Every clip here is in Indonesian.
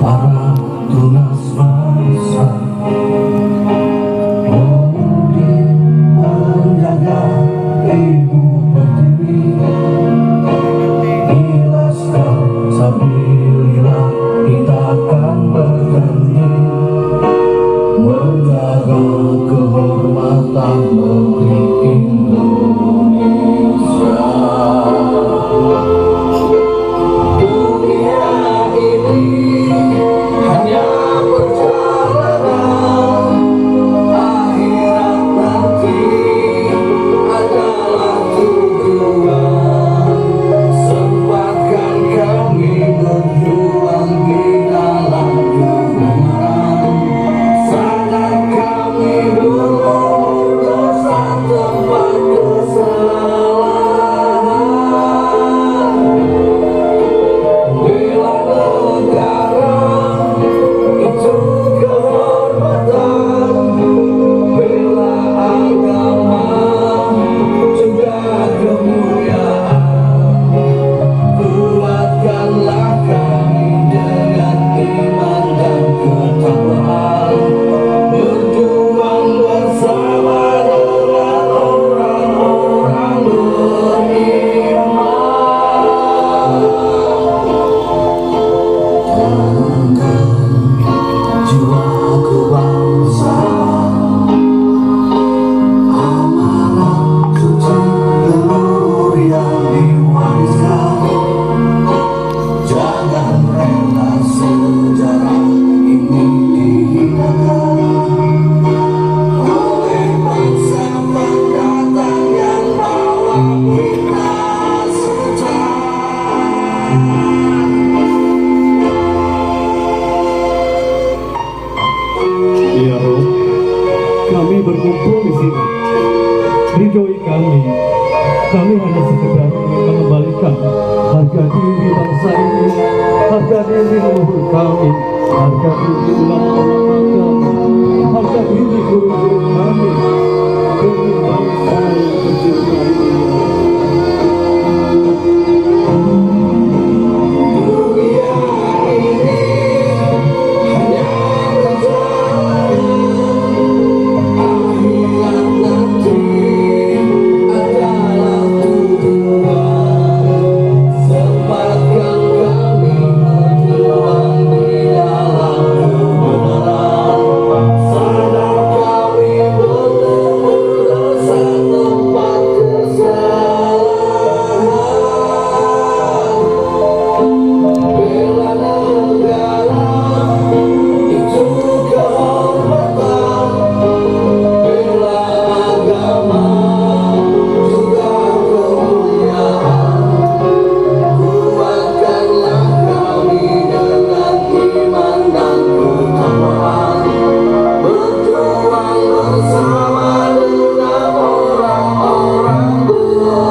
para tunas bangsa menjaga ibu pertiwi. Ilaskan sabilillah kita akan berjanji menjaga kehormatan negeri Indonesia. Dunia ini hanya perjalanan, akhirat nanti adalah tujuan. Sempatkan kami berjuang di dalam kebenaran, sadar kami belum dosa tempat kesalahan. Bela negara itu kehormatan, bela agama juga kemuliaan. Kuatkanlah kami dengan iman dan ketakwaan, berjuang bersama dengan orang-orang beriman. Jangankan jiwa kebangsaan, amanat suci leluhur yang diwariskan. Jangan rela sejarah ini dihinakan oleh bangsa pendatang yang bawa fitnah sejarah. Ya Rob, kami berkumpul di sini. Ridhoi kami. Kami hanya sekedar ingin mengembalikan harga diri bangsa ini, harga diri leluhur kami, harga diri ulama-ulama kami, harga diri guru-guru kami, demi bangsa yang tercinta ini. Dunia ini hanya perjalanan, akhirat nanti adalah tujuan. Sempatkan kami berjuang di dalam kebenaran, sadar kami belum dosa tempat kesalahan. Bela negara itu kehormatan, bela agama juga kemuliaan. Kuatkanlah kami dengan iman dan ketakwaan, berjuang bersama dengan orang-orang beriman.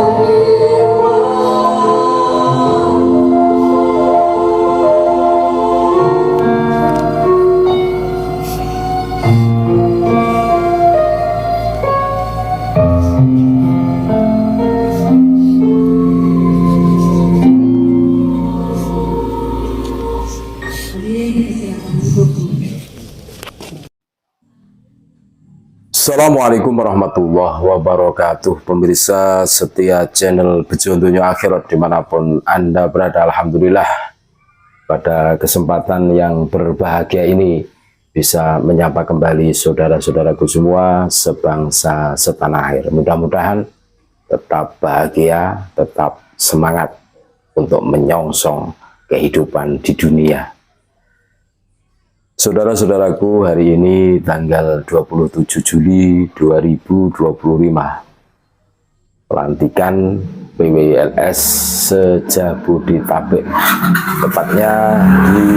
Assalamualaikum warahmatullahi wabarakatuh. Pemirsa setia channel Bejo Donya Akhirat dimanapun Anda berada, alhamdulillah pada kesempatan yang berbahagia ini bisa menyapa kembali saudara-saudaraku semua sebangsa setanah air. Mudah-mudahan tetap bahagia, tetap semangat untuk menyongsong kehidupan di dunia. Saudara-saudaraku, hari ini tanggal 27 Juli 2025, pelantikan PWLS se-Jabodetabek, tepatnya di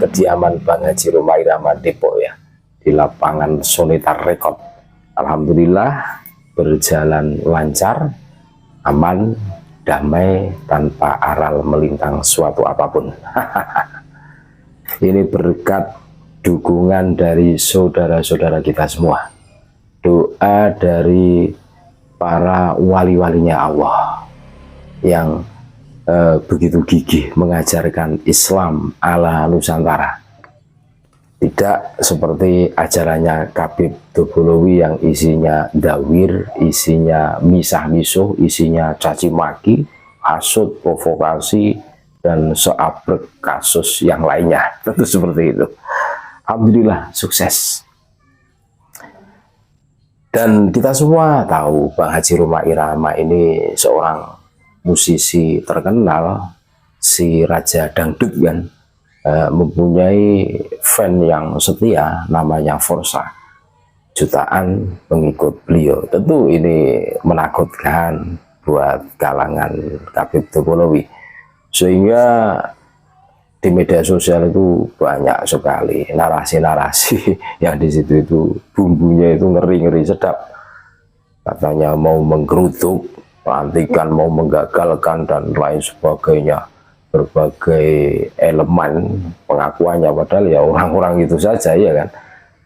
kediaman Bang Haji Roma Irama Depok ya, di lapangan Sonitar Rekod. Alhamdulillah berjalan lancar, aman, damai, tanpa aral melintang suatu apapun. Ini berkat dukungan dari saudara-saudara kita semua, doa dari para wali-walinya Allah yang begitu gigih mengajarkan Islam ala Nusantara. Tidak seperti ajarannya Habib Dobolowi yang isinya dawir, isinya misah-misuh, isinya caci maki, hasut, provokasi, dan seabrek kasus yang lainnya. Tentu seperti itu. Alhamdulillah sukses. Dan kita semua tahu Bang Haji Rhoma Irama ini seorang musisi terkenal, si Raja Dangdut kan, mempunyai fan yang setia namanya Forsa, jutaan pengikut beliau. Tentu ini menakutkan buat kalangan Habib Dobolowi, sehingga di media sosial itu banyak sekali narasi-narasi yang di situ itu bumbunya itu ngeri-ngeri sedap. Katanya mau menggeruduk, pelantikan, mau menggagalkan dan lain sebagainya. Berbagai elemen pengakuannya, padahal ya orang-orang itu saja ya kan,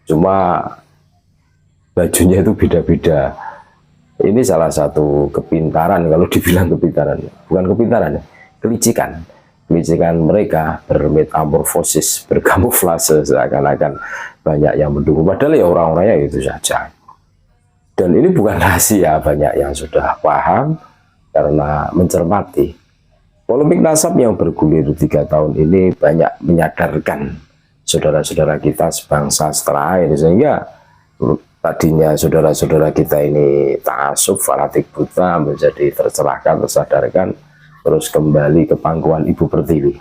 cuma bajunya itu beda-beda. Ini salah satu kepintaran, kalau dibilang kepintaran, bukan kepintaran, kelicikan mereka bermetamorfosis, berkamuflase seakan-akan banyak yang mendukung, padahal ya orang-orangnya itu saja. Dan ini bukan rahasia, banyak yang sudah paham karena mencermati. Polemik nasab yang bergulir 3 tahun ini banyak menyadarkan saudara-saudara kita sebangsa setanah air, sehingga tadinya saudara-saudara kita ini ta'assub, fanatik buta, menjadi tercerahkan, tersadarkan, terus kembali ke pangkuan Ibu Pertiwi.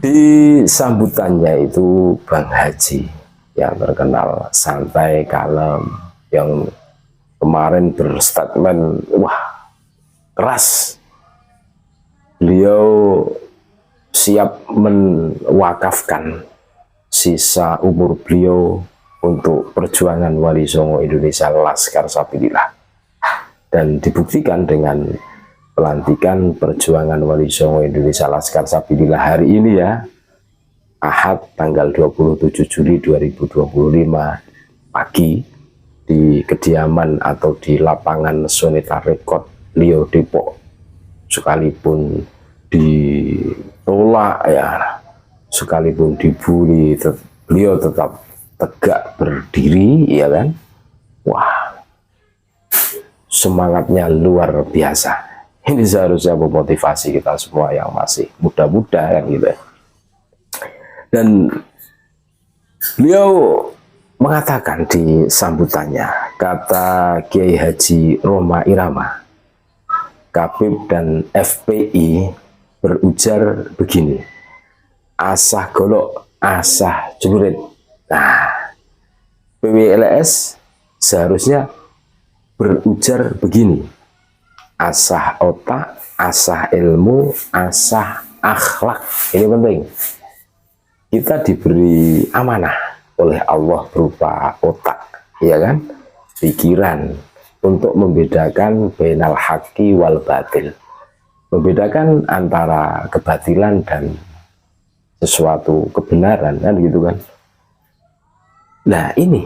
Di sambutannya itu Bang Haji yang terkenal santai, kalem, yang kemarin berstatement, wah, keras. Beliau siap menwakafkan sisa umur beliau untuk perjuangan Wali Songo Indonesia Laskar Sabilillah, dan dibuktikan dengan pelantikan perjuangan Wali Songo Indonesia Laskar Sabilillah hari ini ya, Ahad tanggal 27 Juli 2025 pagi, di kediaman atau di lapangan Sonita Record Lio Depok. Sekalipun ditolak ya, sekalipun dibully, beliau tetap tegak berdiri ya kan. Wah, semangatnya luar biasa. Ini seharusnya memotivasi kita semua yang masih muda-muda kan gitu. Dan beliau mengatakan di sambutannya, kata Kiai Haji Rhoma Irama, Habib dan FPI berujar begini, asah golok, asah celurit. Nah, PWLS seharusnya berujar begini, asah otak, asah ilmu, asah akhlak. Ini penting. Kita diberi amanah oleh Allah berupa otak, ya kan, pikiran, untuk membedakan bainal haqqi wal batil, membedakan antara kebatilan dan sesuatu kebenaran, kan gitu kan. Nah, ini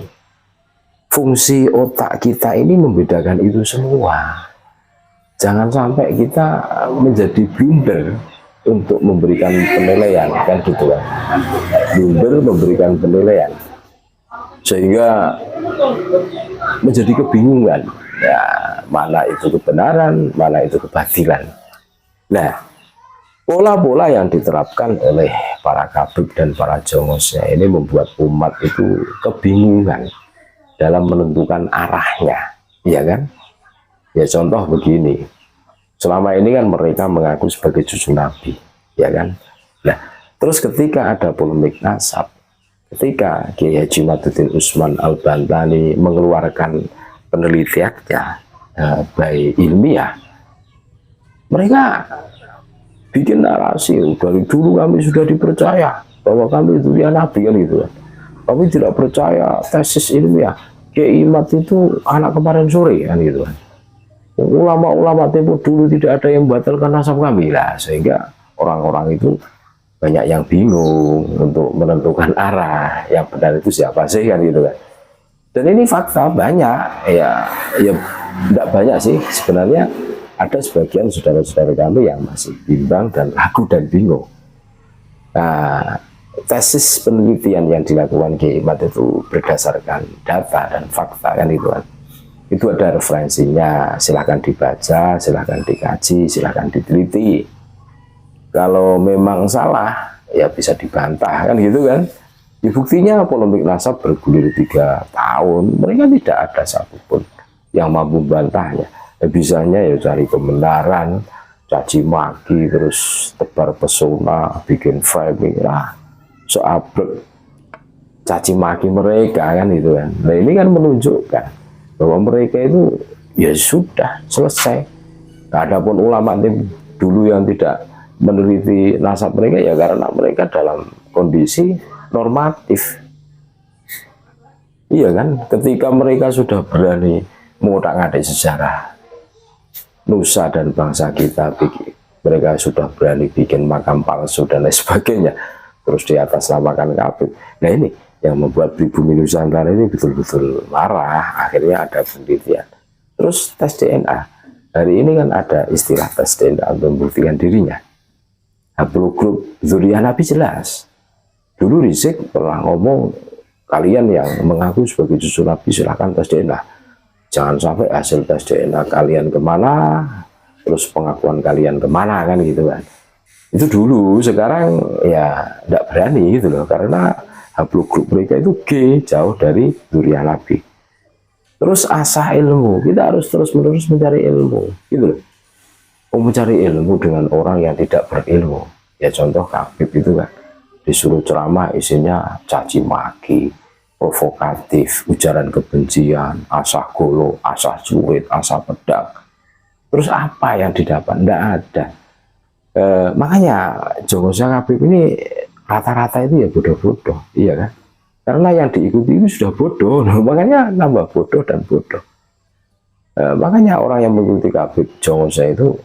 fungsi otak kita ini membedakan itu semua. Jangan sampai kita menjadi blunder untuk memberikan penilaian, kan gitu kan. Blunder memberikan penilaian sehingga menjadi kebingungan. Ya, mana itu kebenaran, mana itu kebatilan. Nah, pola-pola yang diterapkan oleh para kabib dan para jongosnya ini membuat umat itu kebingungan dalam menentukan arahnya, ya kan? Ya contoh begini, selama ini kan mereka mengaku sebagai cucu Nabi, ya kan? Nah, terus ketika ada polemik nasab, ketika Kiai Haji Maduddin Usman Al-Bantani mengeluarkan penelitiannya baik ilmiah, mereka bikin narasi, dari dulu kami sudah dipercaya bahwa kami itu ya Nabi, kan gitu kan. Kami tidak percaya tesis ilmiah. Kiai Mat itu anak kemarin sore, kan gitu kan. Ulama-ulama tempo dulu tidak ada yang membatalkan nasab kami lah, sehingga orang-orang itu banyak yang bingung untuk menentukan arah yang benar itu siapa sih, kan gitu kan. Dan ini fakta banyak, ya tidak banyak sih sebenarnya. ada sebagian saudara-saudara kami yang masih bimbang dan ragu dan bingung. Nah, tesis penelitian yang dilakukan Kiai Imad itu berdasarkan data dan fakta kan itu kan. Itu ada referensinya, silahkan dibaca, silahkan dikaji, silahkan diteliti. Kalau memang salah, ya bisa dibantah kan gitu kan. Di buktinya polemik nasab bergulir 3 tahun, mereka tidak ada satupun yang mampu membantahnya. Bisanya ya cari kebenaran, caci maki, terus tebar pesona, bikin framing lah, soablek caci maki mereka kan itu kan. Nah ini kan menunjukkan bahwa mereka itu ya sudah selesai. Nah, adapun ulama dulu yang tidak meneliti nasab mereka ya karena mereka dalam kondisi normatif. Iya kan, ketika mereka sudah berani mengutak-ngatik sejarah nusa dan bangsa kita, mereka sudah berani bikin makam palsu dan lain sebagainya, terus di atas namakan Habib. Nah ini yang membuat pribumi Nusantara ini betul-betul marah. Akhirnya ada penelitian, terus tes DNA. Hari ini kan ada istilah tes DNA untuk membuktikan dirinya. Haplogrup dzurriyyah Nabi jelas. Dulu Rizik pernah ngomong, kalian yang mengaku sebagai cucu Nabi silahkan tes DNA. Jangan sampai hasil tes DNA kalian kemana, terus pengakuan kalian kemana kan gitu kan. Itu dulu, sekarang ya tidak berani gitu loh, karena haplogrup mereka itu G, jauh dari dzurriyyah Nabi. Terus asah ilmu, kita harus terus-menerus mencari ilmu gitu loh. Mencari ilmu dengan orang yang tidak berilmu. Ya contoh Habib itu kan, disuruh ceramah isinya caci maki, provokatif, ujaran kebencian, asah golo, asah suwit, asah pedang. Terus apa yang didapat? Tidak ada. Makanya Joko Habib ini rata-rata itu ya bodoh-bodoh, iya kan? Karena yang diikuti itu sudah bodoh, makanya nambah bodoh dan bodoh. Makanya orang yang mengikuti Habib Joko itu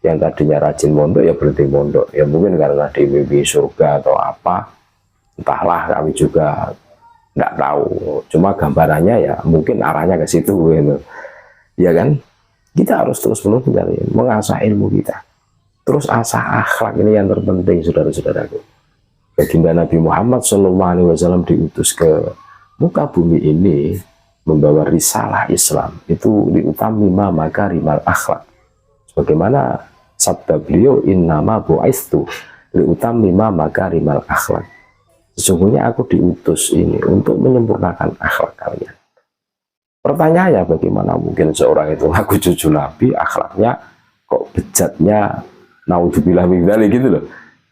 yang tadinya rajin mondok ya berhenti mondok, ya mungkin karena di mimpi surga atau apa, entahlah, kami juga nggak tahu. Cuma gambarannya ya mungkin arahnya ke situ gitu. Ya kan, kita harus terus-menerus mencari, mengasah ilmu kita, terus asah akhlak. Ini yang terpenting saudara-saudaraku. Baginda Nabi Muhammad SAW diutus ke muka bumi ini membawa risalah Islam itu liutamima makarimal akhlak. Sebagaimana sabda beliau, innama bu'aistu liutamima makarimal akhlak. Sesungguhnya aku diutus ini untuk menyempurnakan akhlak kalian. Pertanyaannya, bagaimana mungkin seorang itu ngaku cucu Nabi, akhlaknya kok bejatnya naudzubillah min dzalik gitu loh.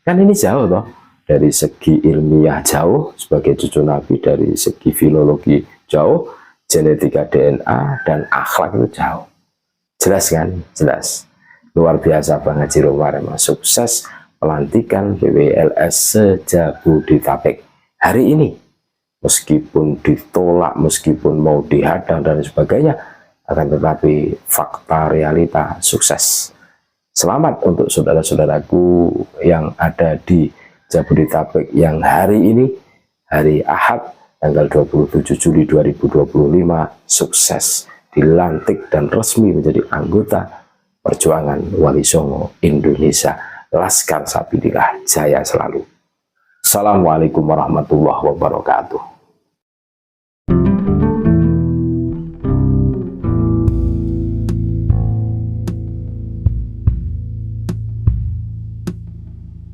Kan ini jauh toh. Dari segi ilmiah jauh sebagai cucu Nabi, dari segi filologi jauh, genetika DNA dan akhlak itu jauh. Jelas kan? Jelas. Luar biasa banget Ciro Marema, sukses pelantikan BWLS se-Jabodetabek hari ini. Meskipun ditolak, meskipun mau dihadang dan sebagainya, akan tetapi fakta realita sukses. Selamat untuk saudara-saudaraku yang ada di Jabodetabek yang hari ini, hari Ahad, tanggal 27 Juli 2025, sukses dilantik dan resmi menjadi anggota Perjuangan Wali Songo Indonesia. Laskar Sabilillah jaya selalu. Assalamualaikum warahmatullahi wabarakatuh.